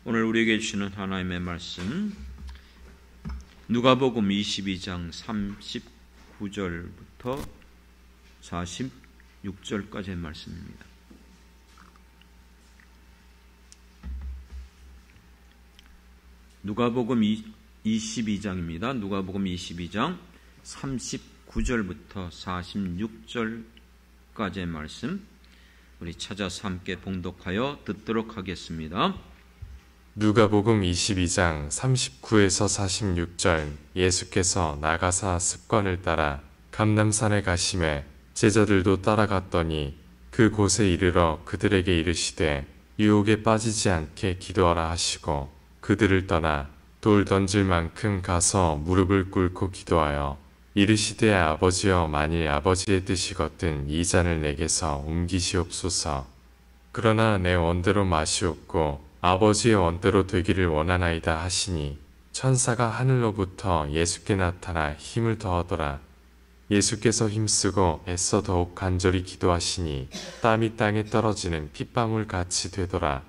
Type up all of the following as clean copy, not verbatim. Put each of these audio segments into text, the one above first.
오늘 우리에게 주시는 하나님의 말씀 누가복음 22장 39절부터 46절까지의 말씀입니다. 누가복음 22장입니다. 누가복음 22장 39절부터 46절까지의 말씀 우리 찾아서 함께 봉독하여 듣도록 하겠습니다. 누가복음 22장 39에서 46절. 예수께서 나가사 습관을 따라 감람산에 가시매 제자들도 따라갔더니 그곳에 이르러 그들에게 이르시되 유혹에 빠지지 않게 기도하라 하시고 그들을 떠나 돌 던질 만큼 가서 무릎을 꿇고 기도하여 이르시되 아버지여, 만일 아버지의 뜻이거든 이 잔을 내게서 옮기시옵소서. 그러나 내 원대로 마시옵고 아버지의 원대로 되기를 원하나이다 하시니 천사가 하늘로부터 예수께 나타나 힘을 더하더라. 예수께서 힘쓰고 애써 더욱 간절히 기도하시니 땀이 땅에 떨어지는 핏방울 같이 되더라.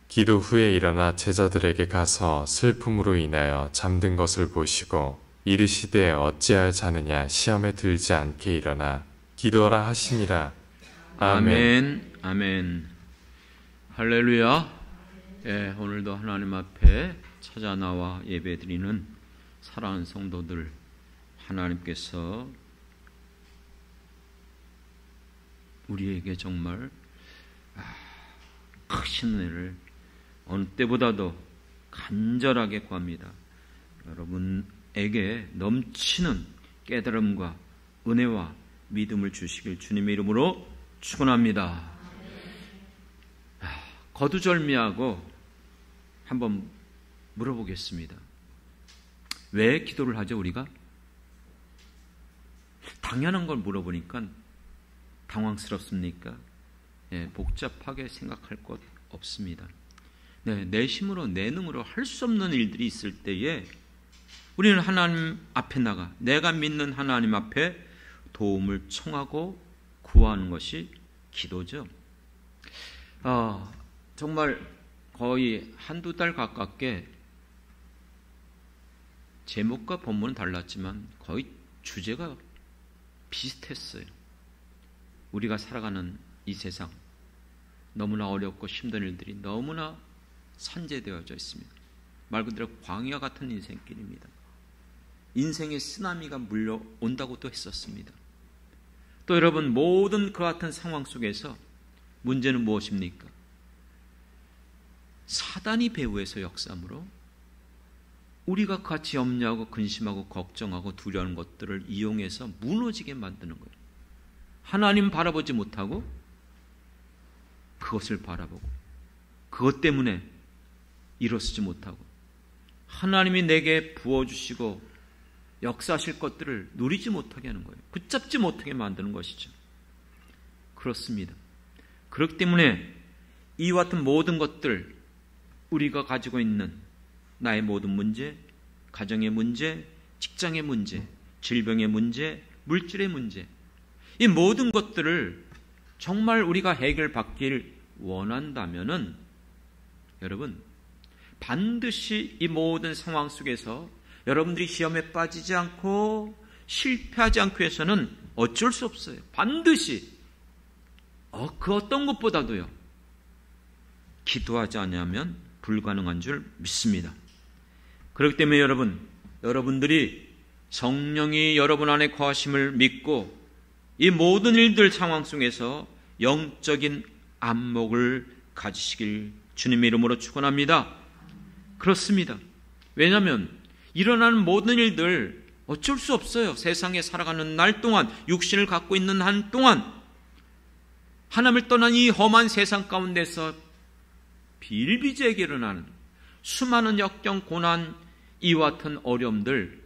기도 후에 일어나 제자들에게 가서 슬픔으로 인하여 잠든 것을 보시고 이르시되 어찌하여 자느냐, 시험에 들지 않게 일어나 기도하라 하시니라. 아멘. 아멘. 할렐루야. 예, 오늘도 하나님 앞에 찾아 나와 예배드리는 사랑하는 성도들, 하나님께서 우리에게 정말 크신 은혜를 어느 때보다도 간절하게 구합니다. 여러분에게 넘치는 깨달음과 은혜와 믿음을 주시길 주님의 이름으로 축원합니다. 거두절미하고 한번 물어보겠습니다. 왜 기도를 하죠, 우리가? 당연한 걸 물어보니까 당황스럽습니까? 네, 복잡하게 생각할 것 없습니다. 네, 내 힘으로, 내 능으로 할 수 없는 일들이 있을 때에 우리는 하나님 앞에 나가 내가 믿는 하나님 앞에 도움을 청하고 구하는 것이 기도죠. 정말 거의 한두 달 가깝게 제목과 본문은 달랐지만 거의 주제가 비슷했어요. 우리가 살아가는 이 세상, 너무나 어렵고 힘든 일들이 너무나 산재되어져 있습니다. 말 그대로 광야 같은 인생길입니다. 인생의 쓰나미가 물려온다고도 했었습니다. 또 여러분, 모든 그 같은 상황 속에서 문제는 무엇입니까? 사단이 배후에서 역사함으로 우리가 같이 염려하고 근심하고 걱정하고 두려워하는 것들을 이용해서 무너지게 만드는 거예요. 하나님 바라보지 못하고 그것을 바라보고 그것 때문에 일어서지 못하고 하나님이 내게 부어주시고 역사하실 것들을 누리지 못하게 하는 거예요. 붙잡지 못하게 만드는 것이죠. 그렇습니다. 그렇기 때문에 이와 같은 모든 것들, 우리가 가지고 있는 나의 모든 문제, 가정의 문제, 직장의 문제, 질병의 문제, 물질의 문제, 이 모든 것들을 정말 우리가 해결받길 원한다면은 여러분, 반드시 이 모든 상황 속에서 여러분들이 시험에 빠지지 않고 실패하지 않기 위해서는 어쩔 수 없어요. 반드시 그 어떤 것보다도요, 기도하지 않으면 불가능한 줄 믿습니다. 그렇기 때문에 여러분들이 성령이 여러분 안에 거하심을 믿고 이 모든 일들 상황 속에서 영적인 안목을 가지시길 주님의 이름으로 축원합니다. 그렇습니다. 왜냐하면 일어나는 모든 일들 어쩔 수 없어요. 세상에 살아가는 날 동안, 육신을 갖고 있는 한 동안 하나님을 떠난 이 험한 세상 가운데서 비일비재하게 일어나는 수많은 역경, 고난, 이와 같은 어려움들,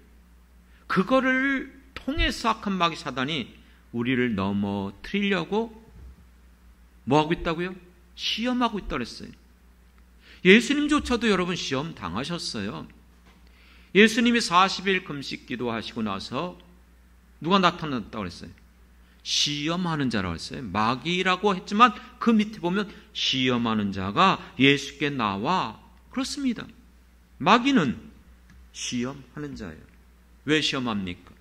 그거를 통해서 악한 마귀 사단이 우리를 넘어뜨리려고 뭐하고 있다고요? 시험하고 있다고 했어요. 예수님조차도 여러분 시험 당하셨어요. 예수님이 40일 금식 기도하시고 나서 누가 나타났다고 했어요? 시험하는 자라고 했어요. 마귀라고 했지만 그 밑에 보면 시험하는 자가 예수께 나와 그렇습니다. 마귀는 시험하는 자예요. 왜 시험합니까?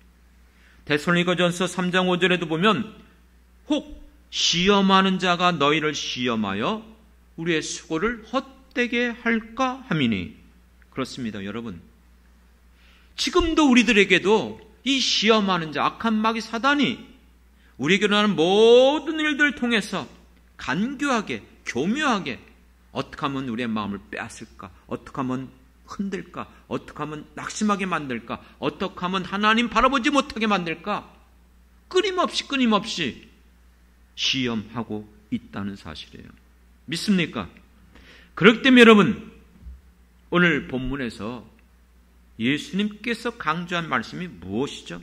데살로니가전서 3장 5절에도 보면 혹 시험하는 자가 너희를 시험하여 우리의 수고를 헛되게 할까 함이니. 그렇습니다, 여러분. 지금도 우리들에게도 이 시험하는 자, 악한 마귀 사단이 우리에게 일어나는 모든 일들을 통해서 간교하게, 교묘하게 어떻게 하면 우리의 마음을 빼앗을까? 어떻게 하면 흔들까? 어떻게 하면 낙심하게 만들까? 어떻게 하면 하나님 바라보지 못하게 만들까? 끊임없이 시험하고 있다는 사실이에요. 믿습니까? 그렇기 때문에 여러분, 오늘 본문에서 예수님께서 강조한 말씀이 무엇이죠?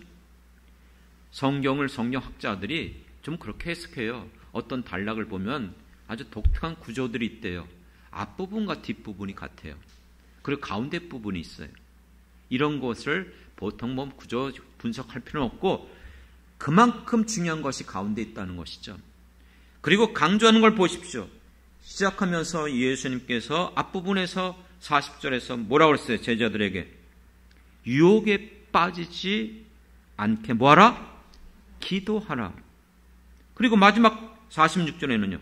성경을 성경학자들이 좀 그렇게 해석해요. 어떤 단락을 보면 아주 독특한 구조들이 있대요. 앞부분과 뒷부분이 같아요. 그리고 가운데 부분이 있어요. 이런 것을 보통 뭐 구조 분석할 필요는 없고 그만큼 중요한 것이 가운데 있다는 것이죠. 그리고 강조하는 걸 보십시오. 시작하면서 예수님께서 앞부분에서 40절에서 뭐라고 그랬어요? 제자들에게 유혹에 빠지지 않게 뭐하라? 기도하라. 그리고 마지막 46절에는요.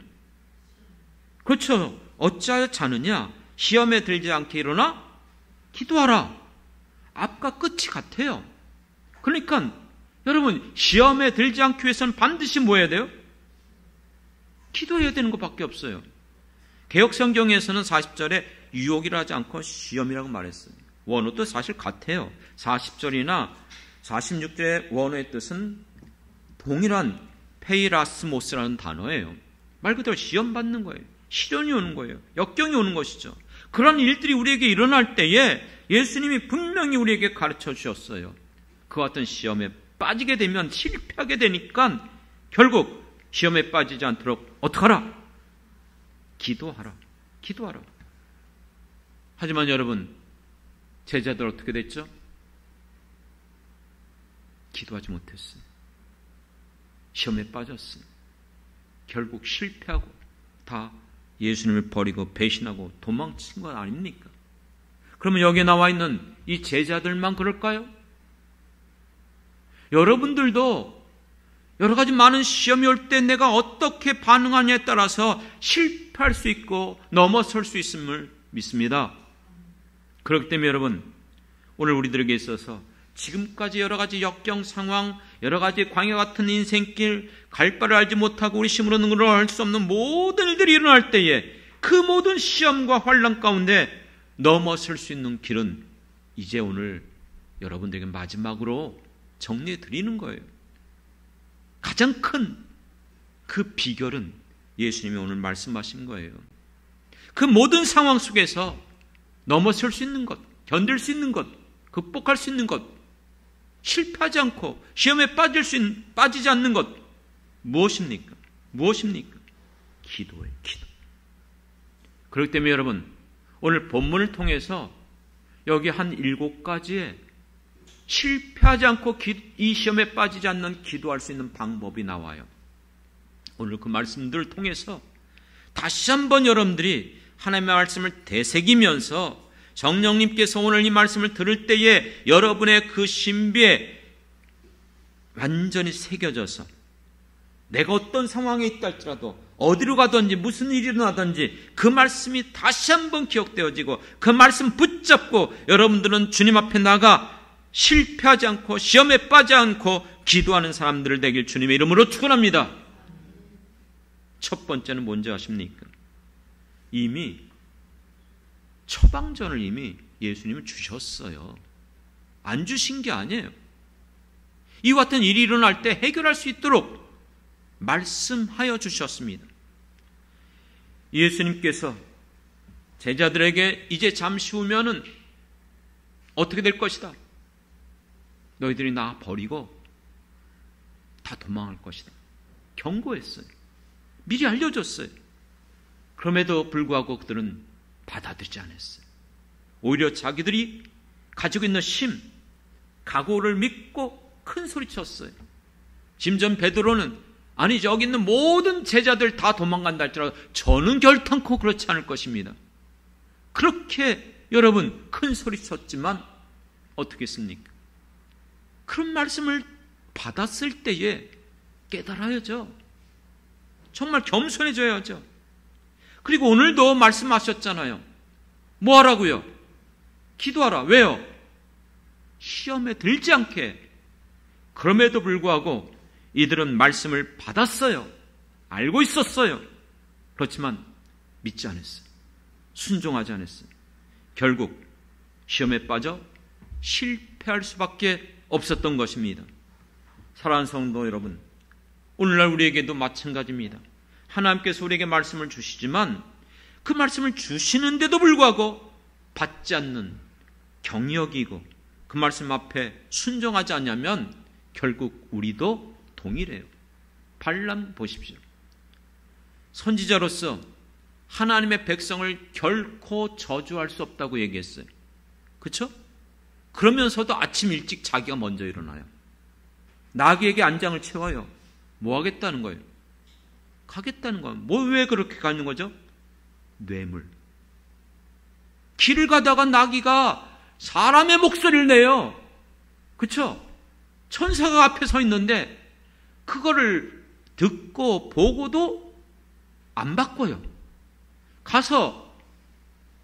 그렇죠. 어찌하여 자느냐? 시험에 들지 않게 일어나 기도하라. 앞과 끝이 같아요. 그러니까 여러분, 시험에 들지 않기 위해서는 반드시 뭐 해야 돼요? 기도해야 되는 것밖에 없어요. 개역성경에서는 40절에 유혹이라 하지 않고 시험이라고 말했어요. 원어도 사실 같아요. 40절이나 46절의 원어의 뜻은 동일한 페이라스모스라는 단어예요. 말 그대로 시험 받는 거예요. 시련이 오는 거예요. 역경이 오는 것이죠. 그런 일들이 우리에게 일어날 때에 예수님이 분명히 우리에게 가르쳐 주셨어요. 그 같은 시험에 빠지게 되면 실패하게 되니까 결국 시험에 빠지지 않도록 어떡하라? 기도하라. 기도하라. 하지만 여러분, 제자들 어떻게 됐죠? 기도하지 못했어요. 시험에 빠졌어요. 결국 실패하고 다 예수님을 버리고 배신하고 도망친 건 아닙니까? 그러면 여기에 나와 있는 이 제자들만 그럴까요? 여러분들도 여러 가지 많은 시험이 올 때 내가 어떻게 반응하냐에 따라서 실패할 수 있고 넘어설 수 있음을 믿습니다. 그렇기 때문에 여러분, 오늘 우리들에게 있어서 지금까지 여러 가지 역경 상황, 여러 가지 광야 같은 인생길, 갈 바를 알지 못하고 우리 힘으로는 할 수 없는 모든 일들이 일어날 때에 그 모든 시험과 환난 가운데 넘어설 수 있는 길은 이제 오늘 여러분들에게 마지막으로 정리해 드리는 거예요. 가장 큰 그 비결은 예수님이 오늘 말씀하신 거예요. 그 모든 상황 속에서 넘어설 수 있는 것, 견딜 수 있는 것, 극복할 수 있는 것, 실패하지 않고 시험에 빠지지 않는 것, 무엇입니까? 무엇입니까? 기도예요, 기도. 그렇기 때문에 여러분, 오늘 본문을 통해서 여기 한 7가지의 실패하지 않고 이 시험에 빠지지 않는 기도할 수 있는 방법이 나와요. 오늘 그 말씀들을 통해서 다시 한번 여러분들이 하나님의 말씀을 되새기면서 성령님께서 오늘 이 말씀을 들을 때에 여러분의 그 신비에 완전히 새겨져서 내가 어떤 상황에 있다 할지라도 어디로 가든지 무슨 일이 일어나든지 그 말씀이 다시 한번 기억되어지고 그 말씀 붙잡고 여러분들은 주님 앞에 나가 실패하지 않고 시험에 빠지지 않고 기도하는 사람들을 되길 주님의 이름으로 축원합니다. 첫 번째는 뭔지 아십니까? 이미 처방전을 이미 예수님은 주셨어요. 안 주신 게 아니에요. 이와 같은 일이 일어날 때 해결할 수 있도록 말씀하여 주셨습니다. 예수님께서 제자들에게 이제 잠시 후면은 어떻게 될 것이다. 너희들이 나 버리고 다 도망할 것이다. 경고했어요. 미리 알려줬어요. 그럼에도 불구하고 그들은 받아들이지 않았어요. 오히려 자기들이 가지고 있는 힘, 각오를 믿고 큰 소리쳤어요. 심지어 베드로는 아니 저기 있는 모든 제자들 다 도망간다 할지라도 저는 결탄코 그렇지 않을 것입니다. 그렇게 여러분 큰 소리 쳤지만 어떻게 했습니까? 그런 말씀을 받았을 때에 깨달아야죠. 정말 겸손해져야죠. 그리고 오늘도 말씀하셨잖아요. 뭐 하라고요? 기도하라. 왜요? 시험에 들지 않게. 그럼에도 불구하고 이들은 말씀을 받았어요. 알고 있었어요. 그렇지만 믿지 않았어요. 순종하지 않았어요. 결국 시험에 빠져 실패할 수밖에 없었던 것입니다. 사랑하는 성도 여러분, 오늘날 우리에게도 마찬가지입니다. 하나님께서 우리에게 말씀을 주시지만 그 말씀을 주시는데도 불구하고 받지 않는 경히 여기고 그 말씀 앞에 순종하지 않냐면 결국 우리도 동일해요. 발람 보십시오. 선지자로서 하나님의 백성을 결코 저주할 수 없다고 얘기했어요. 그렇죠? 그러면서도 아침 일찍 자기가 먼저 일어나요. 나귀에게 안장을 채워요. 뭐 하겠다는 거예요? 가겠다는 거예요. 왜 그렇게 가는 거죠? 뇌물. 길을 가다가 나귀가 사람의 목소리를 내요. 그렇죠? 천사가 앞에 서 있는데 그거를 듣고 보고도 안 바꿔요. 가서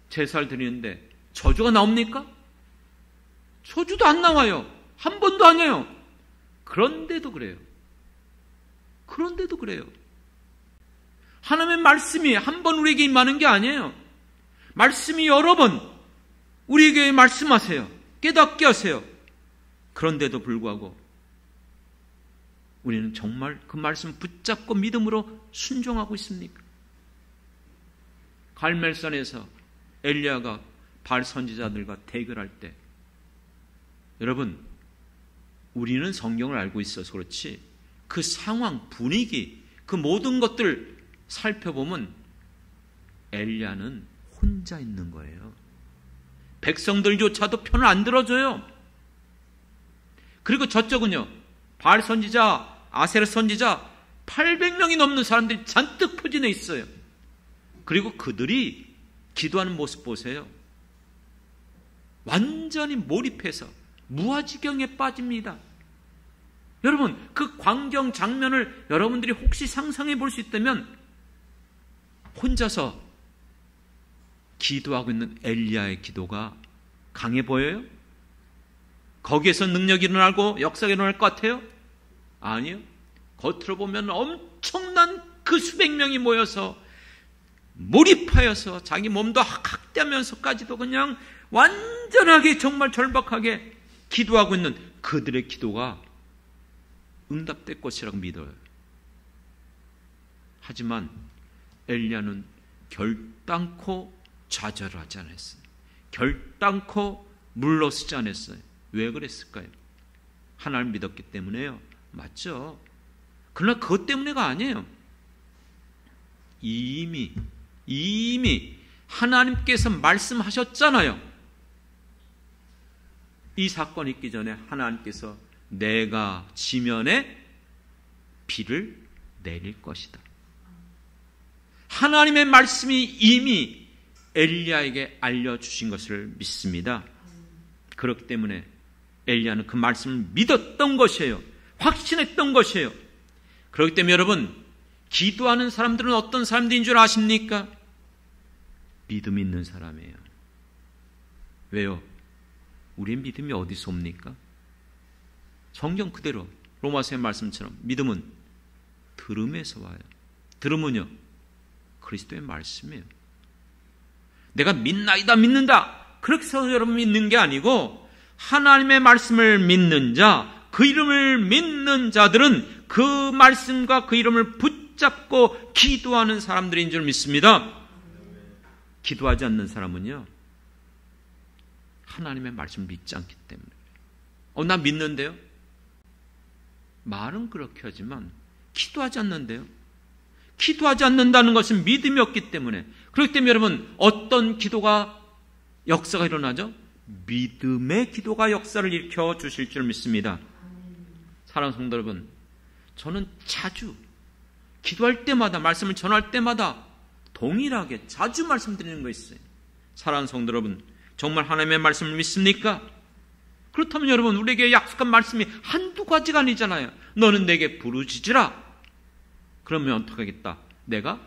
제사를 드리는데 저주가 나옵니까? 저주도 안 나와요. 한 번도 안 해요. 그런데도 그래요. 하나님의 말씀이 한 번 우리에게 임하는 게 아니에요. 말씀이 여러 번 우리에게 말씀하세요. 깨닫게 하세요. 그런데도 불구하고 우리는 정말 그 말씀 붙잡고 믿음으로 순종하고 있습니까? 갈멜산에서 엘리야가 바알 선지자들과 대결할 때 여러분 우리는 성경을 알고 있어서 그렇지 그 상황, 분위기, 그 모든 것들 살펴보면 엘리야는 혼자 있는 거예요. 백성들조차도 편을 안 들어줘요. 그리고 저쪽은요, 바알 선지자, 아세라 선지자 800명이 넘는 사람들이 잔뜩 포진해 있어요. 그리고 그들이 기도하는 모습 보세요. 완전히 몰입해서 무아지경에 빠집니다. 여러분, 그 광경 장면을 여러분들이 혹시 상상해 볼 수 있다면 혼자서 기도하고 있는 엘리야의 기도가 강해 보여요? 거기에서 능력이 일어나고 역사가 일어날 것 같아요? 아니요. 겉으로 보면 엄청난 그 수백 명이 모여서 몰입하여서 자기 몸도 학대하면서까지도 그냥 완전하게 정말 절박하게 기도하고 있는 그들의 기도가 응답될 것이라고 믿어요. 하지만 엘리야는 결단코 좌절을 하지 않았어요. 결단코 물러서지 않았어요. 왜 그랬을까요? 하나님을 믿었기 때문에요. 맞죠? 그러나 그것 때문에가 아니에요. 이미 하나님께서 말씀하셨잖아요. 이 사건이 있기 전에 하나님께서 내가 지면에 비를 내릴 것이다. 하나님의 말씀이 이미 엘리야에게 알려주신 것을 믿습니다. 그렇기 때문에 엘리야는 그 말씀을 믿었던 것이에요. 확신했던 것이에요. 그렇기 때문에 여러분, 기도하는 사람들은 어떤 사람들인 줄 아십니까? 믿음 있는 사람이에요. 왜요? 우리의 믿음이 어디서 옵니까? 성경 그대로 로마서의 말씀처럼 믿음은 들음에서 와요. 들음은요, 그리스도의 말씀이에요. 내가 믿나이다 믿는다 그렇게 해서 여러분 믿는 게 아니고 하나님의 말씀을 믿는 자, 그 이름을 믿는 자들은 그 말씀과 그 이름을 붙잡고 기도하는 사람들인 줄 믿습니다. 기도하지 않는 사람은요, 하나님의 말씀을 믿지 않기 때문에 나 믿는데요? 말은 그렇게 하지만 기도하지 않는데요? 기도하지 않는다는 것은 믿음이 없기 때문에. 그렇기 때문에 여러분, 어떤 기도가 역사가 일어나죠? 믿음의 기도가 역사를 일으켜 주실 줄 믿습니다. 사랑하는 성도 여러분, 저는 자주 기도할 때마다, 말씀을 전할 때마다 동일하게 자주 말씀드리는 거 있어요. 사랑하는 성도 여러분, 정말 하나님의 말씀을 믿습니까? 그렇다면 여러분, 우리에게 약속한 말씀이 한두 가지가 아니잖아요. 너는 내게 부르짖으라. 그러면 어떻게 하겠다? 내가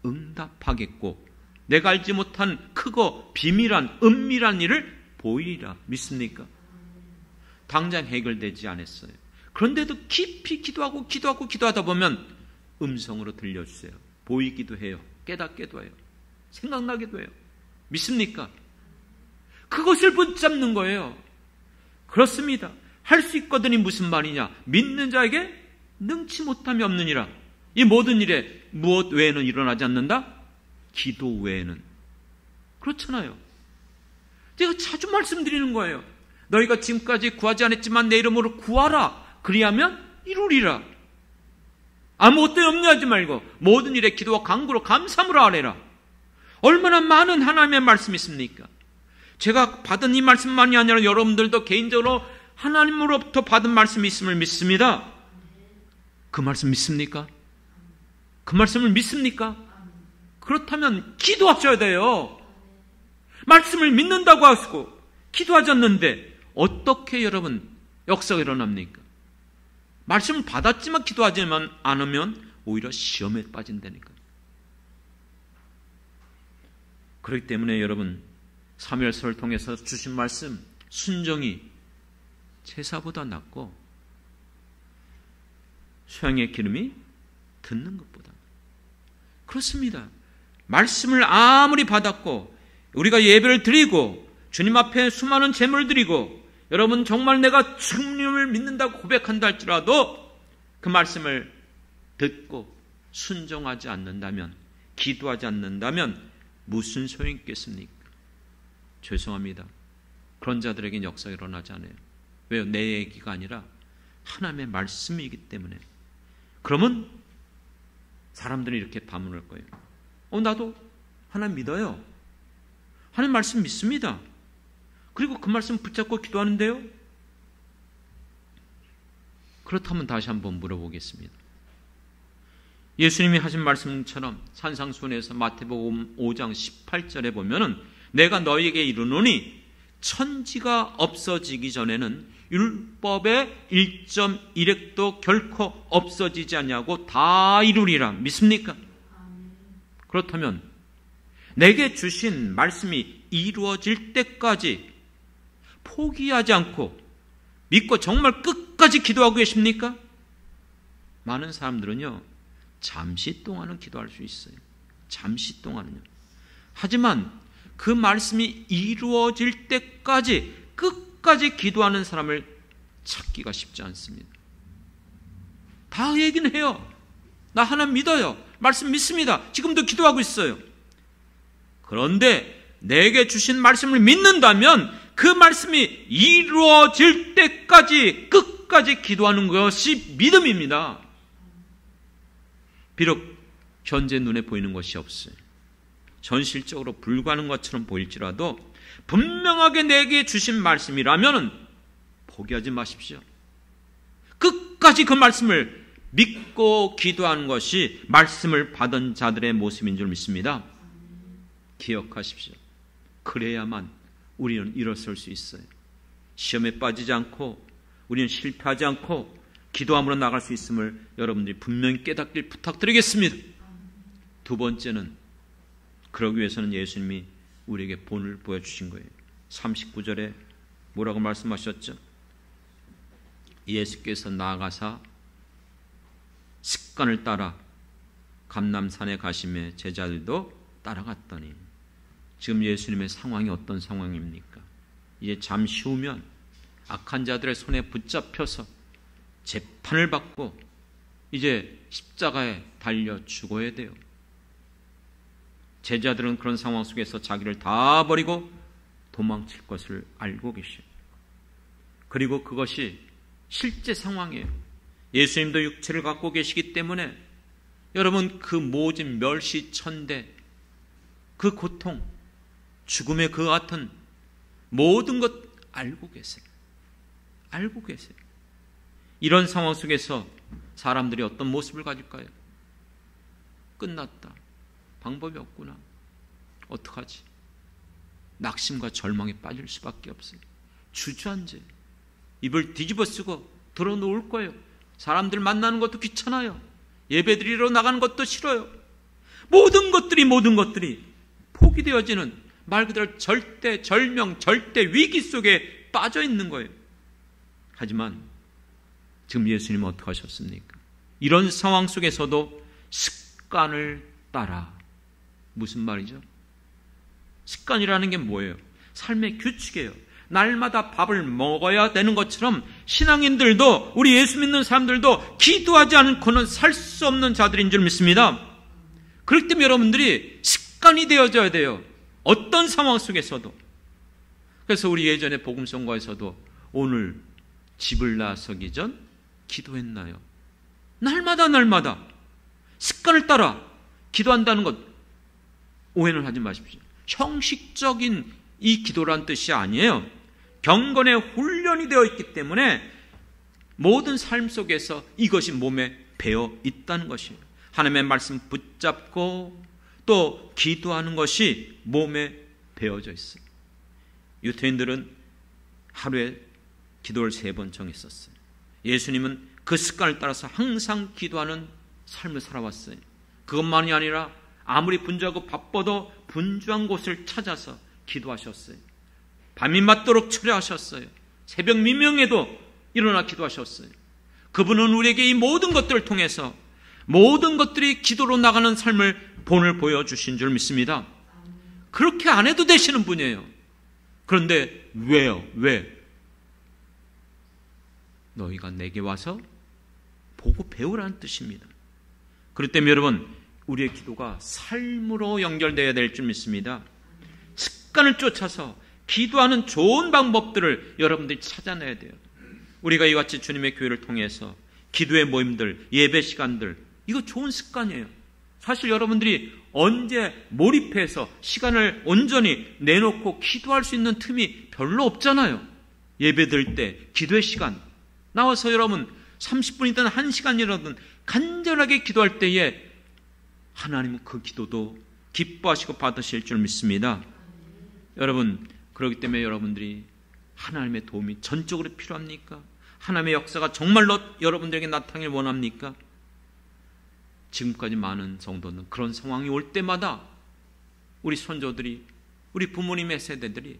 응답하겠고 내가 알지 못한 크고 비밀한 은밀한 일을 보이리라. 믿습니까? 당장 해결되지 않았어요. 그런데도 깊이 기도하다 보면 음성으로 들려주세요. 보이기도 해요. 깨닫기도 해요. 생각나기도 해요. 믿습니까? 그것을 붙잡는 거예요. 그렇습니다. 할 수 있거든이 무슨 말이냐? 믿는 자에게 능치 못함이 없느니라. 이 모든 일에 무엇 외에는 일어나지 않는다? 기도 외에는. 그렇잖아요. 제가 자주 말씀드리는 거예요. 너희가 지금까지 구하지 않았지만 내 이름으로 구하라. 그리하면 이루리라. 아무것도 염려하지 말고 모든 일에 기도와 간구로 감사함으로 아뢰라. 얼마나 많은 하나님의 말씀이 있습니까? 제가 받은 이 말씀만이 아니라 여러분들도 개인적으로 하나님으로부터 받은 말씀이 있음을 믿습니다. 그 말씀 믿습니까? 그 말씀을 믿습니까? 그렇다면 기도하셔야 돼요. 말씀을 믿는다고 하시고 기도하지 않는데 어떻게 여러분 역사가 일어납니까? 말씀을 받았지만 기도하지 않으면 오히려 시험에 빠진다니까요. 그렇기 때문에 여러분, 사무엘서를 통해서 주신 말씀, 순종이 제사보다 낫고 수양의 기름이 듣는 것보다. 그렇습니다. 말씀을 아무리 받았고 우리가 예배를 드리고 주님 앞에 수많은 제물을 드리고 여러분 정말 내가 주님을 믿는다고 고백한다 할지라도 그 말씀을 듣고 순종하지 않는다면, 기도하지 않는다면 무슨 소용이 있겠습니까? 죄송합니다. 그런 자들에게는 역사가 일어나지 않아요. 왜요? 내 얘기가 아니라 하나님의 말씀이기 때문에. 그러면 사람들이 이렇게 반문할 거예요. 나도 하나님 믿어요. 하나님 말씀 믿습니다. 그리고 그 말씀 붙잡고 기도하는데요. 그렇다면 다시 한번 물어보겠습니다. 예수님이 하신 말씀처럼 산상수훈에서 마태복음 5장 18절에 보면은 내가 너희에게 이르노니 천지가 없어지기 전에는 율법의 1.1획도 결코 없어지지 않냐고 다 이루리라. 믿습니까? 그렇다면 내게 주신 말씀이 이루어질 때까지 포기하지 않고 믿고 정말 끝까지 기도하고 계십니까? 많은 사람들은요, 잠시 동안은 기도할 수 있어요. 잠시 동안은요. 하지만 그 말씀이 이루어질 때까지 끝까지 기도하는 사람을 찾기가 쉽지 않습니다. 다 얘기는 해요. 나 하나님 믿어요. 말씀 믿습니다. 지금도 기도하고 있어요. 그런데 내게 주신 말씀을 믿는다면 그 말씀이 이루어질 때까지 끝까지 기도하는 것이 믿음입니다. 비록 현재 눈에 보이는 것이 없어요. 현실적으로 불가능한 것처럼 보일지라도 분명하게 내게 주신 말씀이라면 포기하지 마십시오. 끝까지 그 말씀을 믿고 기도하는 것이 말씀을 받은 자들의 모습인 줄 믿습니다. 기억하십시오. 그래야만 우리는 일어설 수 있어요. 시험에 빠지지 않고 우리는 실패하지 않고 기도함으로 나갈 수 있음을 여러분들이 분명히 깨닫길 부탁드리겠습니다. 두 번째는, 그러기 위해서는 예수님이 우리에게 본을 보여주신 거예요. 39절에 뭐라고 말씀하셨죠? 예수께서 나아가사 습관을 따라 감람산에 가심에 제자들도 따라갔더니. 지금 예수님의 상황이 어떤 상황입니까? 이제 잠시 후면 악한 자들의 손에 붙잡혀서 재판을 받고 이제 십자가에 달려 죽어야 돼요. 제자들은 그런 상황 속에서 자기를 다 버리고 도망칠 것을 알고 계셔요. 그리고 그것이 실제 상황이에요. 예수님도 육체를 갖고 계시기 때문에 여러분 그 모진 멸시천대, 그 고통, 죽음의 그 같은 모든 것 알고 계세요. 알고 계세요. 이런 상황 속에서 사람들이 어떤 모습을 가질까요? 끝났다. 방법이 없구나. 어떡하지? 낙심과 절망에 빠질 수밖에 없어요. 주저앉아요. 입을 뒤집어 쓰고 들어놓을 거예요. 사람들 만나는 것도 귀찮아요. 예배드리러 나가는 것도 싫어요. 모든 것들이 포기되어지는 말 그대로 절대 절명, 절대 위기 속에 빠져 있는 거예요. 하지만 지금 예수님은 어떻게 하셨습니까? 이런 상황 속에서도 습관을 따라. 무슨 말이죠? 습관이라는 게 뭐예요? 삶의 규칙이에요. 날마다 밥을 먹어야 되는 것처럼 신앙인들도, 우리 예수 믿는 사람들도 기도하지 않고는 살 수 없는 자들인 줄 믿습니다. 그렇기 때문에 여러분들이 습관이 되어져야 돼요. 어떤 상황 속에서도. 그래서 우리 예전에 복음성가에서도 오늘 집을 나서기 전 기도했나요? 날마다 습관을 따라 기도한다는 것 오해는 하지 마십시오. 형식적인 이 기도란 뜻이 아니에요. 경건의 훈련이 되어 있기 때문에 모든 삶 속에서 이것이 몸에 배어 있다는 것이에요. 하나님의 말씀 붙잡고 또 기도하는 것이 몸에 배어져 있어요. 유태인들은 하루에 기도를 3번 정했었어요. 예수님은 그 습관을 따라서 항상 기도하는 삶을 살아왔어요. 그것만이 아니라 아무리 분주하고 바빠도 분주한 곳을 찾아서 기도하셨어요. 밤이 맞도록 철회하셨어요. 새벽 미명에도 일어나 기도하셨어요. 그분은 우리에게 이 모든 것들을 통해서 모든 것들이 기도로 나가는 삶을 본을 보여주신 줄 믿습니다. 그렇게 안 해도 되시는 분이에요. 그런데 왜요? 왜? 너희가 내게 와서 보고 배우라는 뜻입니다. 그렇기 때문에 여러분, 우리의 기도가 삶으로 연결되어야 될 줄 믿습니다. 습관을 쫓아서 기도하는 좋은 방법들을 여러분들이 찾아내야 돼요. 우리가 이같이 주님의 교회를 통해서 기도의 모임들, 예배 시간들, 이거 좋은 습관이에요. 사실 여러분들이 언제 몰입해서 시간을 온전히 내놓고 기도할 수 있는 틈이 별로 없잖아요. 예배 드릴 때 기도의 시간 나와서 여러분 30분이든 1시간이라든 간절하게 기도할 때에 하나님은 그 기도도 기뻐하시고 받으실 줄 믿습니다. 여러분, 그렇기 때문에 여러분들이 하나님의 도움이 전적으로 필요합니까? 하나님의 역사가 정말로 여러분들에게 나타나길 원합니까? 지금까지 많은 성도는 그런 상황이 올 때마다 우리 손조들이, 우리 부모님의 세대들이,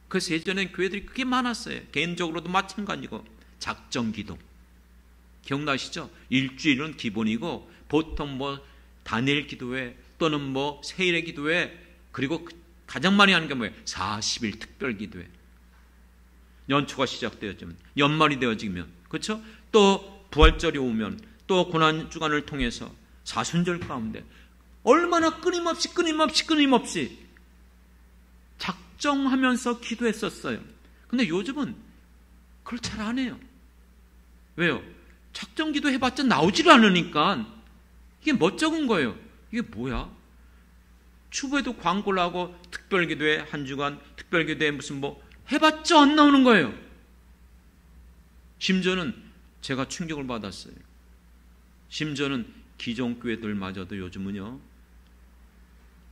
그래서 예전엔 교회들이 그게 많았어요. 개인적으로도 마찬가지고 작정기도 기억나시죠? 일주일은 기본이고 보통 다니엘 기도회 또는 세일의 기도회, 그리고 가장 많이 하는 게 뭐예요? 40일 특별 기도회. 연초가 시작되어지면, 연말이 되어지면, 그렇죠? 또 부활절이 오면, 또 고난주간을 통해서 사순절 가운데 얼마나 끊임없이 작정하면서 기도했었어요. 근데 요즘은 그걸 잘 안 해요. 왜요? 작정 기도 해봤자 나오질 않으니까 이게 멋쩍은 거예요. 이게 뭐야? 추부에도 광고를 하고 특별기도회 한 주간, 특별기도회 무슨 해봤자 안 나오는 거예요. 심지어는 제가 충격을 받았어요. 심지어는 기존교회들마저도 요즘은요,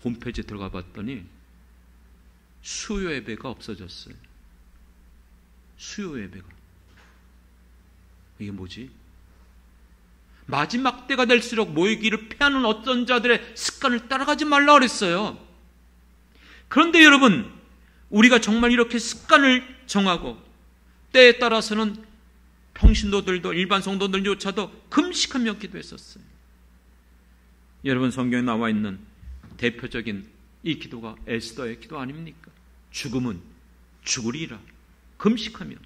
홈페이지에 들어가 봤더니 수요 예배가 없어졌어요. 수요 예배가. 이게 뭐지? 마지막 때가 될수록 모이기를 패하는 어떤 자들의 습관을 따라가지 말라 그랬어요. 그런데 여러분, 우리가 정말 이렇게 습관을 정하고 때에 따라서는 평신도들도 일반 성도들조차도 금식하며 기도했었어요. 여러분, 성경에 나와 있는 대표적인 이 기도가 에스더의 기도 아닙니까? 죽음은 죽으리라 금식하며,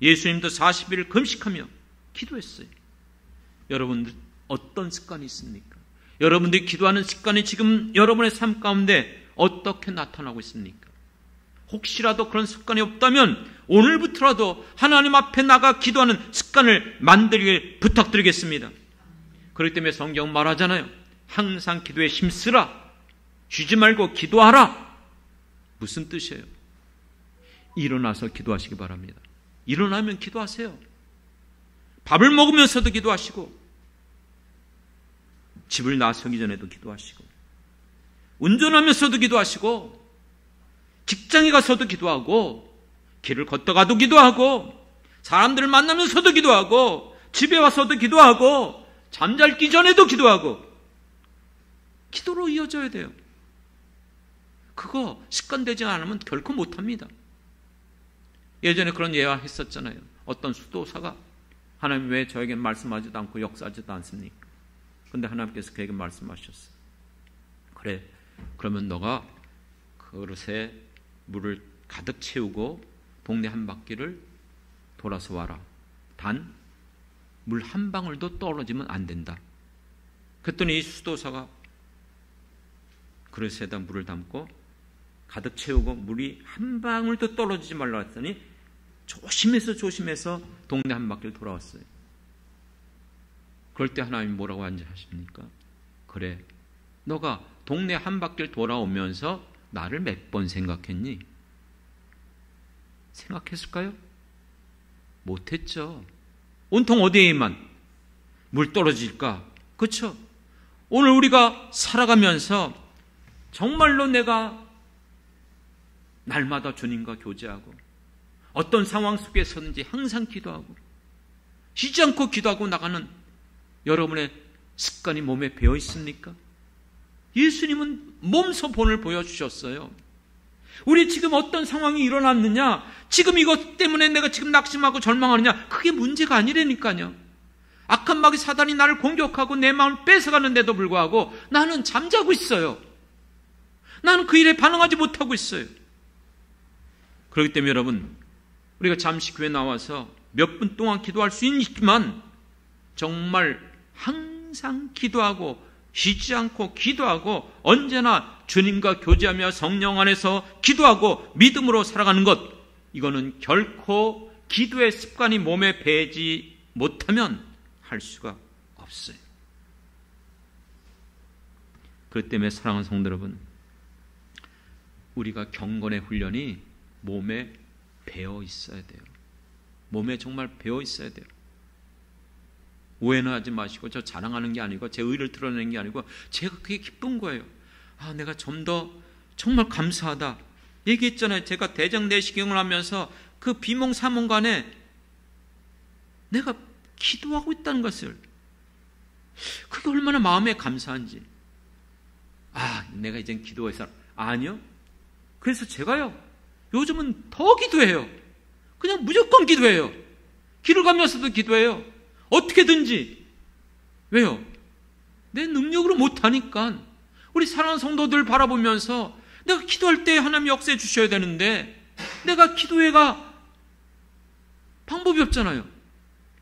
예수님도 40일을 금식하며 기도했어요. 여러분들 어떤 습관이 있습니까? 여러분들이 기도하는 습관이 지금 여러분의 삶 가운데 어떻게 나타나고 있습니까? 혹시라도 그런 습관이 없다면 오늘부터라도 하나님 앞에 나가 기도하는 습관을 만들길 부탁드리겠습니다. 그렇기 때문에 성경 말하잖아요. 항상 기도에 힘쓰라. 쉬지 말고 기도하라. 무슨 뜻이에요? 일어나서 기도하시기 바랍니다. 일어나면 기도하세요. 밥을 먹으면서도 기도하시고, 집을 나서기 전에도 기도하시고, 운전하면서도 기도하시고, 직장에 가서도 기도하고, 길을 걷다가도 기도하고, 사람들을 만나면서도 기도하고, 집에 와서도 기도하고, 잠잘기 전에도 기도하고, 기도로 이어져야 돼요. 그거 습관되지 않으면 결코 못합니다. 예전에 그런 예화 했었잖아요. 어떤 수도사가 하나님 왜 저에게 말씀하지도 않고 역사하지도 않습니까? 근데 하나님께서 그에게 말씀하셨어요. 그래, 그러면 너가 그릇에 물을 가득 채우고 동네 한 바퀴를 돌아서 와라. 단 물 한 방울도 떨어지면 안 된다. 그랬더니 이 수도사가 그릇에다 물을 담고 가득 채우고 물이 한 방울도 떨어지지 말라 했더니 조심해서 동네 한 바퀴를 돌아왔어요. 그럴 때 하나님이 뭐라고 하십니까? 그래, 너가 동네 한 바퀴를 돌아오면서 나를 몇 번 생각했니? 생각했을까요? 못했죠. 온통 어디에만 물 떨어질까? 그렇죠? 오늘 우리가 살아가면서 정말로 내가 날마다 주님과 교제하고 어떤 상황 속에서든지 항상 기도하고 쉬지 않고 기도하고 나가는 여러분의 습관이 몸에 배어 있습니까? 예수님은 몸소 본을 보여주셨어요. 우리 지금 어떤 상황이 일어났느냐, 지금 이것 때문에 내가 지금 낙심하고 절망하느냐, 그게 문제가 아니라니까요. 악한 마귀 사단이 나를 공격하고 내 마음을 뺏어가는데도 불구하고 나는 잠자고 있어요. 나는 그 일에 반응하지 못하고 있어요. 그렇기 때문에 여러분, 우리가 잠시 교회 나와서 몇 분 동안 기도할 수 있지만 정말 항상 기도하고 쉬지 않고 기도하고 언제나 주님과 교제하며 성령 안에서 기도하고 믿음으로 살아가는 것, 이거는 결코 기도의 습관이 몸에 배지 못하면 할 수가 없어요. 그렇기 때문에 사랑하는 성도 여러분, 우리가 경건의 훈련이 몸에 배어 있어야 돼요. 몸에 정말 배어 있어야 돼요. 오해는 하지 마시고, 저 자랑하는 게 아니고 제 의를 드러내는 게 아니고 제가 그게 기쁜 거예요. 아, 내가 좀 더 정말 감사하다. 얘기했잖아요. 제가 대장 내시경을 하면서 그 비몽사몽간에 내가 기도하고 있다는 것을, 그게 얼마나 마음에 감사한지. 아, 내가 이젠 기도해서, 아니요. 그래서 제가요, 요즘은 더 기도해요. 그냥 무조건 기도해요. 길을 가면서도 기도해요. 어떻게든지. 왜요? 내 능력으로 못하니까. 우리 사랑하는 성도들 바라보면서 내가 기도할 때 하나님 역사해 주셔야 되는데 내가 기도해가 방법이 없잖아요.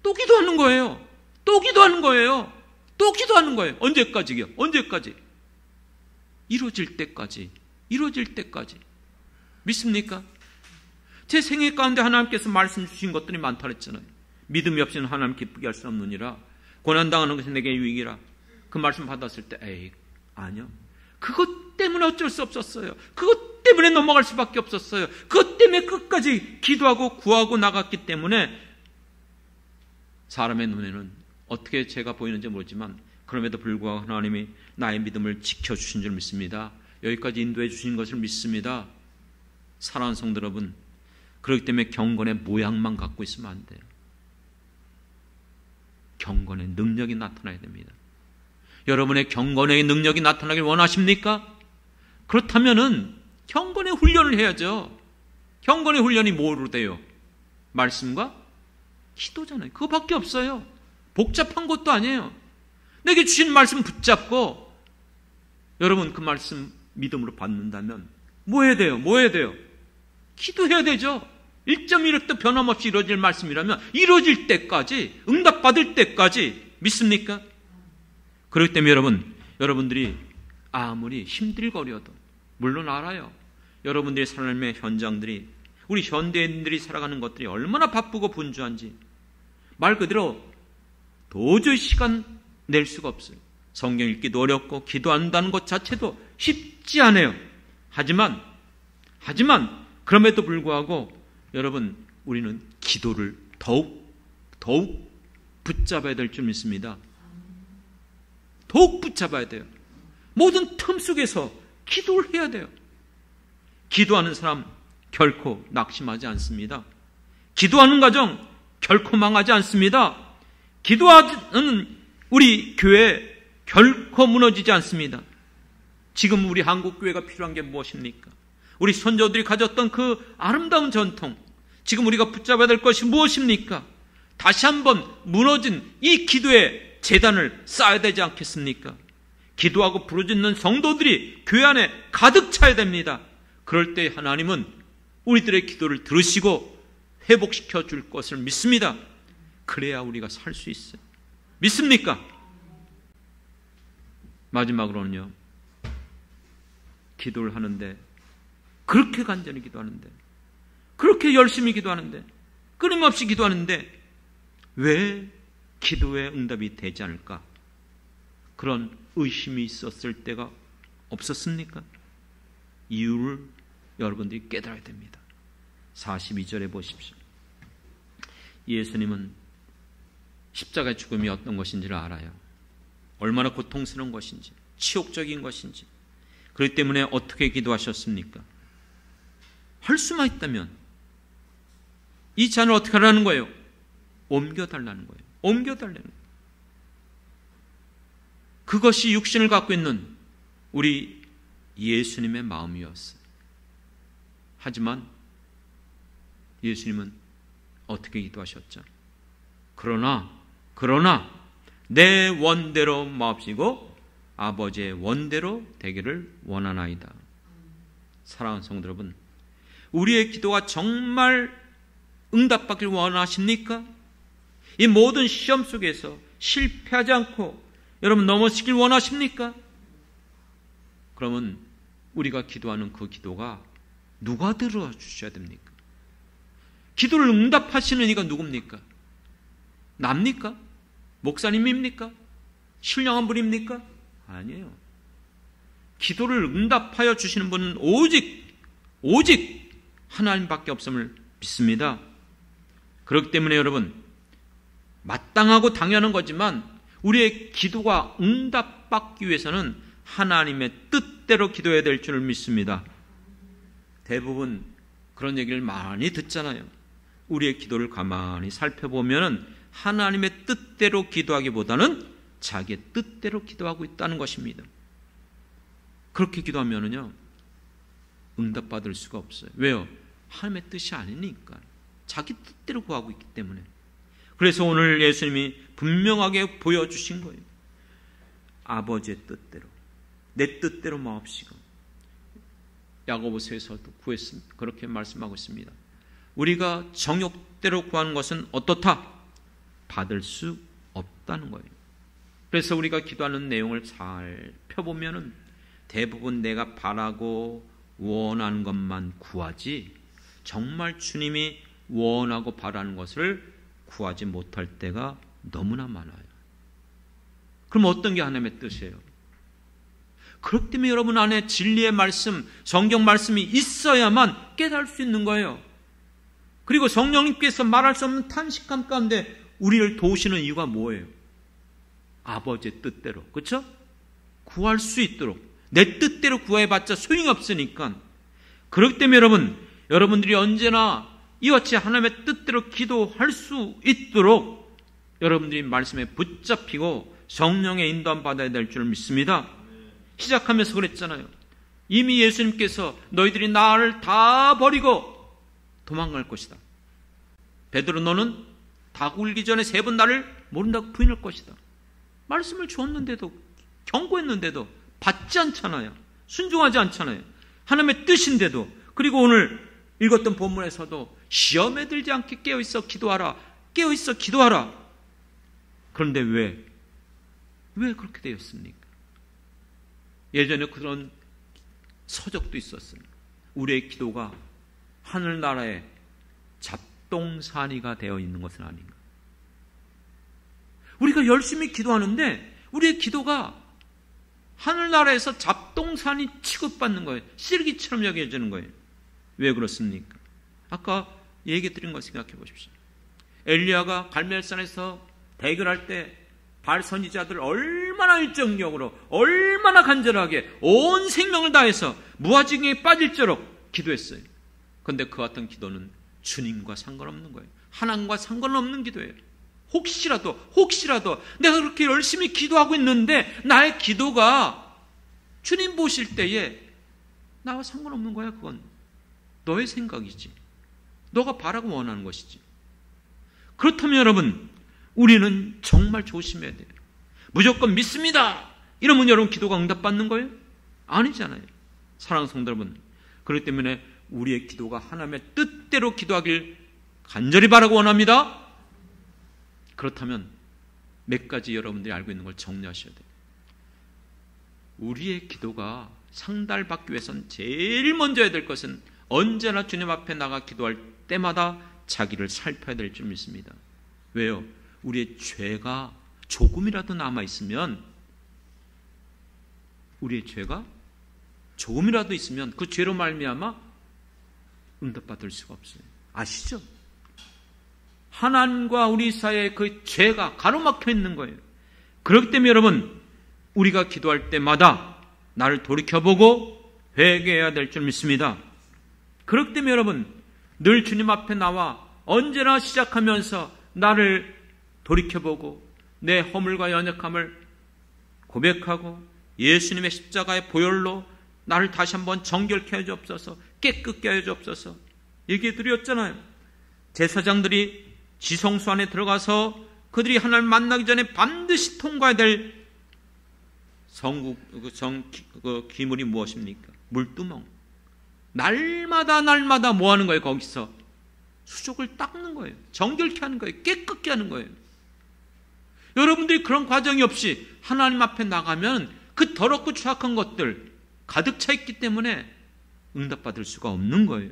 또 기도하는 거예요. 또 기도하는 거예요. 또 기도하는 거예요. 언제까지요? 언제까지? 이루어질 때까지. 이루어질 때까지. 믿습니까? 제 생애 가운데 하나님께서 말씀 주신 것들이 많다 그랬잖아요. 믿음이 없이는 하나님 기쁘게 할 수 없느니라. 고난당하는 것이 내게 유익이라. 그 말씀 받았을 때 에이, 아니요. 그것 때문에 어쩔 수 없었어요. 그것 때문에 넘어갈 수밖에 없었어요. 그것 때문에 끝까지 기도하고 구하고 나갔기 때문에 사람의 눈에는 어떻게 제가 보이는지 모르지만 그럼에도 불구하고 하나님이 나의 믿음을 지켜주신 줄 믿습니다. 여기까지 인도해 주신 것을 믿습니다. 사랑하는 성도 여러분, 그렇기 때문에 경건의 모양만 갖고 있으면 안 돼요. 경건의 능력이 나타나야 됩니다. 여러분의 경건의 능력이 나타나길 원하십니까? 그렇다면은 경건의 훈련을 해야죠. 경건의 훈련이 뭐로 돼요? 말씀과 기도잖아요. 그거밖에 없어요. 복잡한 것도 아니에요. 내게 주신 말씀 붙잡고 여러분 그 말씀 믿음으로 받는다면 뭐 해야 돼요? 뭐 해야 돼요? 기도해야 되죠. 1.1도 변함없이 이루어질 말씀이라면 이루어질 때까지, 응답받을 때까지 믿습니까? 그렇기 때문에 여러분들이 아무리 힘들거려도, 물론 알아요. 여러분들의 삶의 현장들이, 우리 현대인들이 살아가는 것들이 얼마나 바쁘고 분주한지 말 그대로 도저히 시간 낼 수가 없어요. 성경 읽기도 어렵고 기도한다는 것 자체도 쉽지 않아요. 하지만 그럼에도 불구하고 여러분, 우리는 기도를 더욱 붙잡아야 될 줄 믿습니다. 더욱 붙잡아야 돼요. 모든 틈 속에서 기도를 해야 돼요. 기도하는 사람 결코 낙심하지 않습니다. 기도하는 가정 결코 망하지 않습니다. 기도하는 우리 교회 결코 무너지지 않습니다. 지금 우리 한국교회가 필요한 게 무엇입니까? 우리 선조들이 가졌던 그 아름다운 전통, 지금 우리가 붙잡아야 될 것이 무엇입니까? 다시 한번 무너진 이 기도의 재단을 쌓아야 되지 않겠습니까? 기도하고 부르짖는 성도들이 교회 안에 가득 차야 됩니다. 그럴 때 하나님은 우리들의 기도를 들으시고 회복시켜 줄 것을 믿습니다. 그래야 우리가 살 수 있어요. 믿습니까? 마지막으로는요, 기도를 하는데, 그렇게 간절히 기도하는데, 그렇게 열심히 기도하는데, 끊임없이 기도하는데 왜 기도의 응답이 되지 않을까? 그런 의심이 있었을 때가 없었습니까? 이유를 여러분들이 깨달아야 됩니다. 42절에 보십시오. 예수님은 십자가의 죽음이 어떤 것인지를 알아요. 얼마나 고통스러운 것인지, 치욕적인 것인지. 그렇기 때문에 어떻게 기도하셨습니까? 할 수만 있다면 이 잔을 어떻게 하라는 거예요? 옮겨달라는 거예요. 옮겨달라는 거예요. 그것이 육신을 갖고 있는 우리 예수님의 마음이었어요. 하지만 예수님은 어떻게 기도하셨죠? 그러나 내 원대로 마옵시고 아버지의 원대로 되기를 원하나이다. 사랑하는 성도 여러분, 우리의 기도가 정말 응답받길 원하십니까? 이 모든 시험 속에서 실패하지 않고 여러분 넘어지길 원하십니까? 그러면 우리가 기도하는 그 기도가 누가 들어주셔야 됩니까? 기도를 응답하시는 이가 누굽니까? 납니까? 목사님입니까? 신령한 분입니까? 아니에요. 기도를 응답하여 주시는 분은 오직 하나님밖에 없음을 믿습니다. 그렇기 때문에 여러분, 마땅하고 당연한 거지만 우리의 기도가 응답받기 위해서는 하나님의 뜻대로 기도해야 될 줄을 믿습니다. 대부분 그런 얘기를 많이 듣잖아요. 우리의 기도를 가만히 살펴보면 하나님의 뜻대로 기도하기보다는 자기의 뜻대로 기도하고 있다는 것입니다. 그렇게 기도하면요, 응답받을 수가 없어요. 왜요? 하나님의 뜻이 아니니까. 자기 뜻대로 구하고 있기 때문에. 그래서 오늘 예수님이 분명하게 보여주신 거예요. 아버지의 뜻대로, 내 뜻대로 마옵시고. 야고보서에서도 구했습니다. 그렇게 말씀하고 있습니다. 우리가 정욕대로 구하는 것은 어떻다? 받을 수 없다는 거예요. 그래서 우리가 기도하는 내용을 살펴보면 대부분 내가 바라고 원하는 것만 구하지 정말 주님이 원하고 바라는 것을 구하지 못할 때가 너무나 많아요. 그럼 어떤 게 하나님의 뜻이에요? 그렇기 때문에 여러분 안에 진리의 말씀, 성경 말씀이 있어야만 깨달을 수 있는 거예요. 그리고 성령님께서 말할 수 없는 탄식감 가운데 우리를 도우시는 이유가 뭐예요? 아버지의 뜻대로, 그렇죠? 구할 수 있도록. 내 뜻대로 구해봤자 소용이 없으니까. 그렇기 때문에 여러분들이 언제나 이와 같이 하나님의 뜻대로 기도할 수 있도록 여러분들이 말씀에 붙잡히고 성령의 인도함 받아야 될 줄 믿습니다. 시작하면서 그랬잖아요. 이미 예수님께서 너희들이 나를 다 버리고 도망갈 것이다. 베드로, 너는 다 굴기 전에 3번 나를 모른다고 부인할 것이다. 말씀을 주었는데도, 경고했는데도 받지 않잖아요. 순종하지 않잖아요. 하나님의 뜻인데도. 그리고 오늘 읽었던 본문에서도 시험에 들지 않게 깨어있어 기도하라. 깨어있어 기도하라. 그런데 왜 그렇게 되었습니까? 예전에 그런 서적도 있었어요. 우리의 기도가 하늘나라의 잡동사니가 되어 있는 것은 아닌가. 우리가 열심히 기도하는데 우리의 기도가 하늘나라에서 잡동사니 취급받는 거예요. 쓰레기처럼 여겨지는 거예요. 왜 그렇습니까? 아까 얘기 드린 거 생각해 보십시오. 엘리야가 갈멜산에서 대결할 때 바알 선지자들 얼마나 일정력으로, 얼마나 간절하게 온 생명을 다해서 무아지경에 빠질도록 기도했어요. 그런데 그 같은 기도는 주님과 상관없는 거예요. 하나님과 상관없는 기도예요. 혹시라도 내가 그렇게 열심히 기도하고 있는데 나의 기도가 주님 보실 때에 나와 상관없는 거야. 그건 너의 생각이지. 너가 바라고 원하는 것이지. 그렇다면 여러분, 우리는 정말 조심해야 돼요. 무조건 믿습니다 이러면 여러분 기도가 응답받는 거예요? 아니잖아요. 사랑하는 성도 여러분, 그렇기 때문에 우리의 기도가 하나님의 뜻대로 기도하길 간절히 바라고 원합니다. 그렇다면 몇 가지 여러분들이 알고 있는 걸 정리하셔야 돼요. 우리의 기도가 상달받기 위해서는 제일 먼저 해야 될 것은 언제나 주님 앞에 나가 기도할 때마다 자기를 살펴야 될 줄 믿습니다. 왜요? 우리의 죄가 조금이라도 남아있으면, 우리의 죄가 조금이라도 있으면 그 죄로 말미암아 응답받을 수가 없어요. 아시죠? 하나님과 우리 사이에 그 죄가 가로막혀 있는 거예요. 그렇기 때문에 여러분, 우리가 기도할 때마다 나를 돌이켜보고 회개해야 될 줄 믿습니다. 그렇기 때문에 여러분, 늘 주님 앞에 나와 언제나 시작하면서 나를 돌이켜보고 내 허물과 연약함을 고백하고 예수님의 십자가의 보혈로 나를 다시 한번 정결케 해 주옵소서, 깨끗게 해 주옵소서 얘기해 드렸잖아요. 제사장들이 지성소 안에 들어가서 그들이 하나님 만나기 전에 반드시 통과해야 될 기물이 무엇입니까? 물두멍. 날마다 뭐 하는 거예요? 거기서 수족을 닦는 거예요. 정결케 하는 거예요. 깨끗게 하는 거예요. 여러분들이 그런 과정이 없이 하나님 앞에 나가면 그 더럽고 추악한 것들 가득 차 있기 때문에 응답받을 수가 없는 거예요.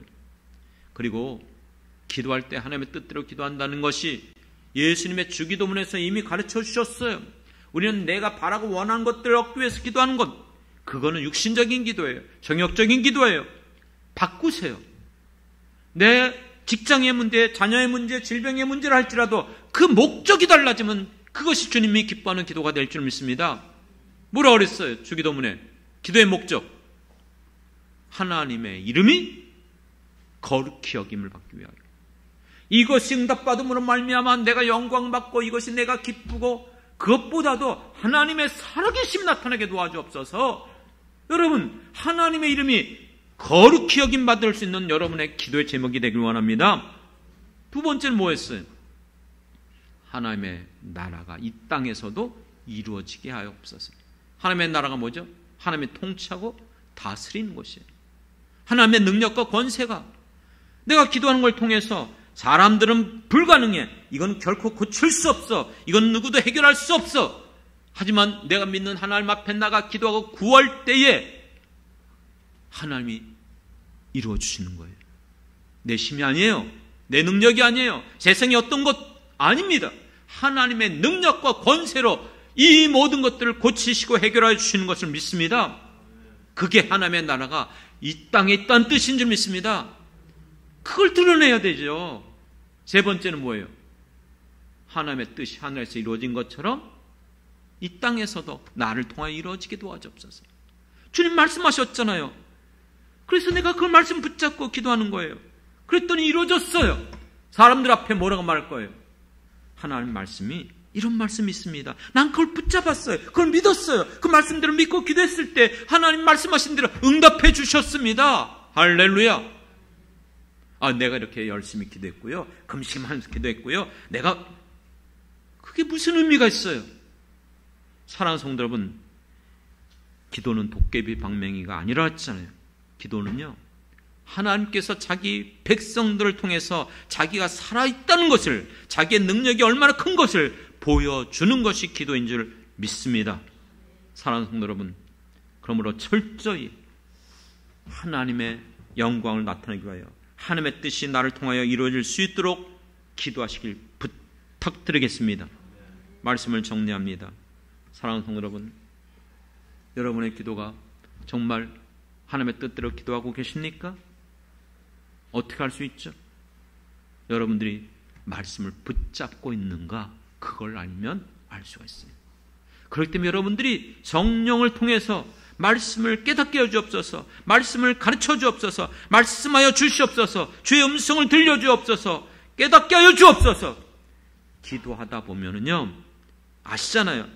그리고 기도할 때 하나님의 뜻대로 기도한다는 것이 예수님의 주기도문에서 이미 가르쳐 주셨어요. 우리는 내가 바라고 원하는 것들을 얻기 위해서 기도하는 것, 그거는 육신적인 기도예요. 정욕적인 기도예요. 바꾸세요. 내 직장의 문제, 자녀의 문제, 질병의 문제를 할지라도 그 목적이 달라지면 그것이 주님이 기뻐하는 기도가 될 줄 믿습니다. 뭐라 그랬어요? 주기도문에 기도의 목적, 하나님의 이름이 거룩히 여김을 받기 위하여. 이것이 응답받음으로 말미암아 내가 영광받고 이것이 내가 기쁘고 그것보다도 하나님의 살아계심이 나타나게 도와주옵소서. 여러분, 하나님의 이름이 거룩히 여김 받을 수 있는 여러분의 기도의 제목이 되길 원합니다. 두 번째는 뭐였어요? 하나님의 나라가 이 땅에서도 이루어지게 하옵소서. 하나님의 나라가 뭐죠? 하나님의 통치하고 다스리는 것이에요. 하나님의 능력과 권세가, 내가 기도하는 걸 통해서 사람들은 불가능해, 이건 결코 고칠 수 없어, 이건 누구도 해결할 수 없어. 하지만 내가 믿는 하나님 앞에 나가 기도하고 구할 때에 하나님이 이루어주시는 거예요. 내 힘이 아니에요. 내 능력이 아니에요. 세상의 어떤 것 아닙니다. 하나님의 능력과 권세로 이 모든 것들을 고치시고 해결해 주시는 것을 믿습니다. 그게 하나님의 나라가 이 땅에 있다는 뜻인 줄 믿습니다. 그걸 드러내야 되죠. 세 번째는 뭐예요? 하나님의 뜻이 하늘에서 이루어진 것처럼 이 땅에서도 나를 통하여 이루어지게 도와주옵소서. 주님 말씀하셨잖아요. 그래서 내가 그 말씀 붙잡고 기도하는 거예요. 그랬더니 이루어졌어요. 사람들 앞에 뭐라고 말할 거예요? 하나님 말씀이 이런 말씀이 있습니다. 난 그걸 붙잡았어요. 그걸 믿었어요. 그 말씀대로 믿고 기도했을 때 하나님 말씀하신 대로 응답해 주셨습니다. 할렐루야. 내가 이렇게 열심히 기도했고요, 금식하면서 기도했고요, 내가, 그게 무슨 의미가 있어요? 사랑하는 성도 여러분, 기도는 도깨비 방맹이가 아니라 했잖아요. 기도는요, 하나님께서 자기 백성들을 통해서 자기가 살아있다는 것을, 자기의 능력이 얼마나 큰 것을 보여주는 것이 기도인 줄 믿습니다. 사랑하는 성도 여러분, 그러므로 철저히 하나님의 영광을 나타내기 위하여 하나님의 뜻이 나를 통하여 이루어질 수 있도록 기도하시길 부탁드리겠습니다. 말씀을 정리합니다. 사랑하는 성도 여러분, 여러분의 기도가 정말 하나님의 뜻대로 기도하고 계십니까? 어떻게 할 수 있죠? 여러분들이 말씀을 붙잡고 있는가? 그걸 알면 알 수가 있어요. 그렇기 때문에 여러분들이 성령을 통해서 말씀을 깨닫게 해 주옵소서. 말씀을 가르쳐 주옵소서. 말씀하여 주시옵소서. 주의 음성을 들려 주옵소서. 깨닫게 하여 주옵소서. 기도하다 보면은요, 아시잖아요.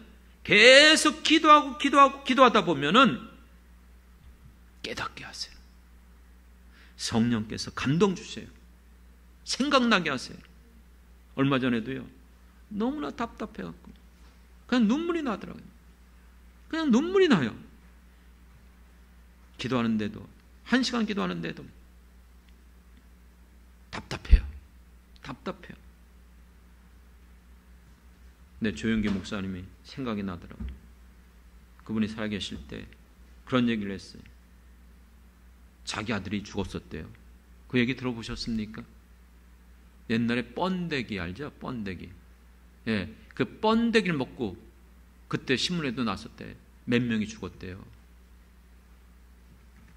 계속 기도하다 보면은 깨닫게 하세요. 성령께서 감동 주세요. 생각나게 하세요. 얼마 전에도요, 너무나 답답해갖고 그냥 눈물이 나더라고요. 그냥 눈물이 나요. 기도하는데도, 1시간 기도하는데도 답답해요. 근데 조영기 목사님이 생각이 나더라고요. 그분이 살아계실 때 그런 얘기를 했어요. 자기 아들이 죽었었대요. 그 얘기 들어보셨습니까? 옛날에 번데기 알죠? 번데기. 예, 그 번데기를 먹고 그때 신문에도 났었대. 몇 명이 죽었대요.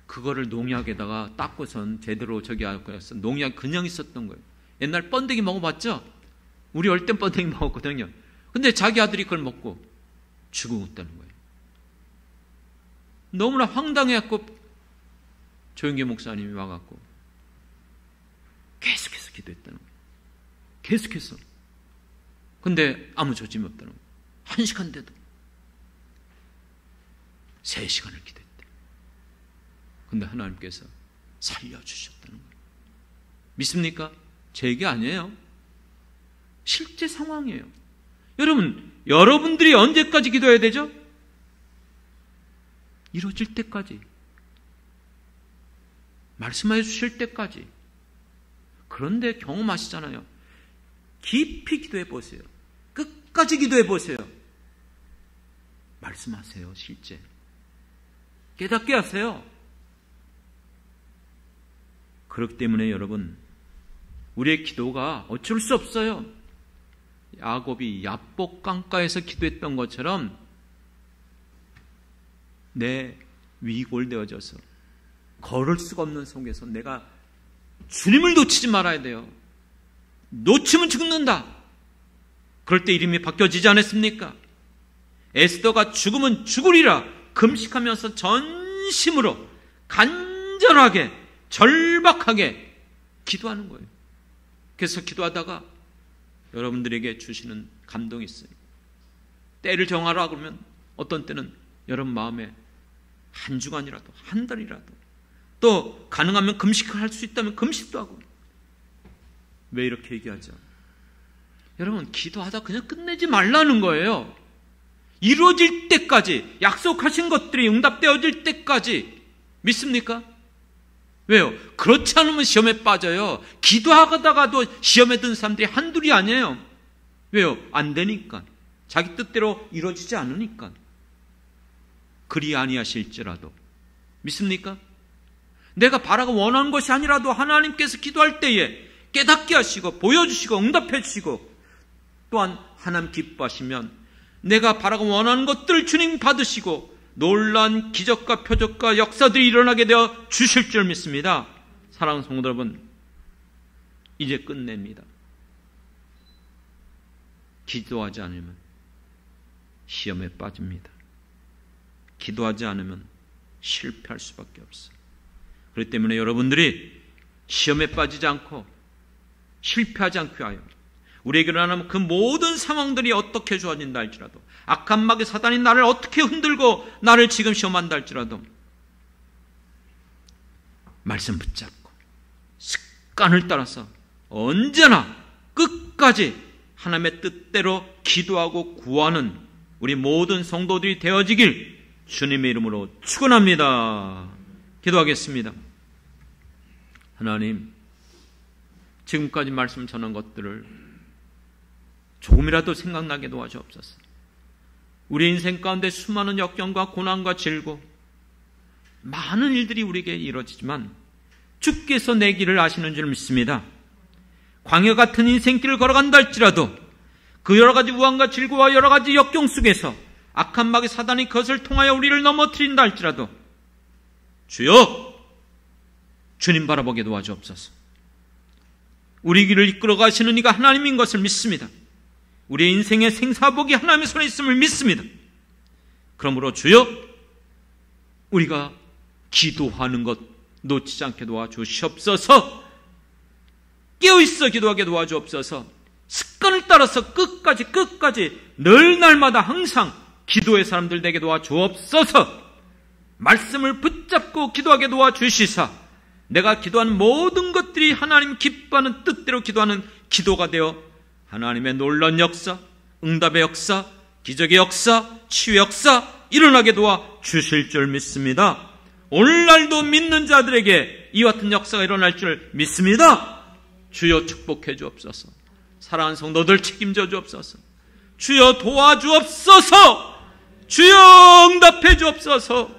그거를 농약에다가 닦고선 제대로 저기 하고 해서 농약 그냥 있었던 거예요. 옛날 번데기 먹어봤죠? 우리 어릴 땐 번데기 먹었거든요. 근데 자기 아들이 그걸 먹고 죽었다는 거예요. 너무나 황당해갖고 조영기 목사님이 와갖고 계속해서 기도했다는 거예요. 계속해서. 근데 아무 조짐이 없다는 거예요. 1시간 돼도 3시간을 기도했대. 근데 하나님께서 살려주셨다는 거예요. 믿습니까? 제 얘기 아니에요. 실제 상황이에요. 여러분, 여러분들이 언제까지 기도해야 되죠? 이루어질 때까지. 말씀해 주실 때까지. 그런데 경험하시잖아요. 깊이 기도해 보세요. 끝까지 기도해 보세요. 말씀하세요, 실제. 깨닫게 하세요. 그렇기 때문에 여러분, 우리의 기도가 어쩔 수 없어요. 야곱이 야복 강가에서 기도했던 것처럼 내 위골되어져서 걸을 수가 없는 속에서 내가 주님을 놓치지 말아야 돼요. 놓치면 죽는다. 그럴 때 이름이 바뀌어지지 않았습니까? 에스더가 죽으면 죽으리라 금식하면서 전심으로 간절하게 절박하게 기도하는 거예요. 그래서 기도하다가 여러분들에게 주시는 감동이 있어요. 때를 정하라 그러면 어떤 때는 여러분 마음에 한 주간이라도 한 달이라도 또 가능하면 금식을 할 수 있다면 금식도 하고. 왜 이렇게 얘기하죠? 여러분, 기도하다 그냥 끝내지 말라는 거예요. 이루어질 때까지, 약속하신 것들이 응답되어질 때까지. 믿습니까? 왜요? 그렇지 않으면 시험에 빠져요. 기도하다가도 시험에 든 사람들이 한둘이 아니에요. 왜요? 안 되니까. 자기 뜻대로 이루어지지 않으니까. 그리 아니하실지라도. 믿습니까? 내가 바라고 원하는 것이 아니라도 하나님께서 기도할 때에 깨닫게 하시고 보여주시고 응답해 주시고 또한 하나님 기뻐하시면 내가 바라고 원하는 것들을 주님 받으시고 놀라운 기적과 표적과 역사들이 일어나게 되어 주실 줄 믿습니다. 사랑하는 성도 여러분, 이제 끝냅니다. 기도하지 않으면 시험에 빠집니다. 기도하지 않으면 실패할 수밖에 없어요. 그렇기 때문에 여러분들이 시험에 빠지지 않고 실패하지 않고 하여 우리에게 일어나는 그 모든 상황들이 어떻게 주어진다 할지라도 악한 마귀 사단이 나를 어떻게 흔들고 나를 지금 시험한다 할지라도 말씀 붙잡고 습관을 따라서 언제나 끝까지 하나님의 뜻대로 기도하고 구하는 우리 모든 성도들이 되어지길 주님의 이름으로 축원합니다. 기도하겠습니다. 하나님, 지금까지 말씀 전한 것들을 조금이라도 생각나게 도와주옵소서. 우리 인생 가운데 수많은 역경과 고난과 질고 많은 일들이 우리에게 이루어지지만 주께서 내 길을 아시는 줄 믿습니다. 광야 같은 인생길을 걸어간다 할지라도 그 여러 가지 우환과 질고와 여러 가지 역경 속에서 악한 마귀 사단이 그것을 통하여 우리를 넘어뜨린다 할지라도 주여, 주님 바라보게 도와주옵소서. 우리 길을 이끌어 가시는 이가 하나님인 것을 믿습니다. 우리의 인생의 생사복이 하나님의 손에 있음을 믿습니다. 그러므로 주여, 우리가 기도하는 것 놓치지 않게 도와주시옵소서. 깨어있어 기도하게 도와주옵소서. 습관을 따라서 끝까지 늘 날마다 항상 기도의 사람들 되게 도와주옵소서. 말씀을 붙잡고 기도하게 도와주시사 내가 기도하는 모든 것들이 하나님 기뻐하는 뜻대로 기도하는 기도가 되어 하나님의 놀라운 역사, 응답의 역사, 기적의 역사, 치유의 역사 일어나게 도와주실 줄 믿습니다. 오늘날도 믿는 자들에게 이와 같은 역사가 일어날 줄 믿습니다. 주여 축복해 주옵소서. 사랑하는 성도들 책임져 주옵소서. 주여 도와주옵소서. 주여 응답해 주옵소서.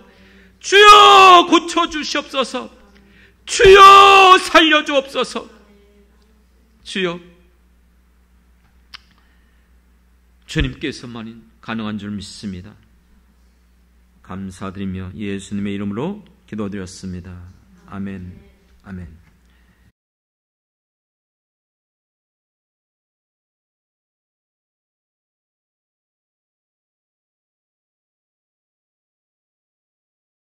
주여 고쳐 주시옵소서. 주여 살려 주옵소서. 주여 주님께서만이 가능한 줄 믿습니다. 감사드리며 예수님의 이름으로 기도드렸습니다. 아멘. 아멘.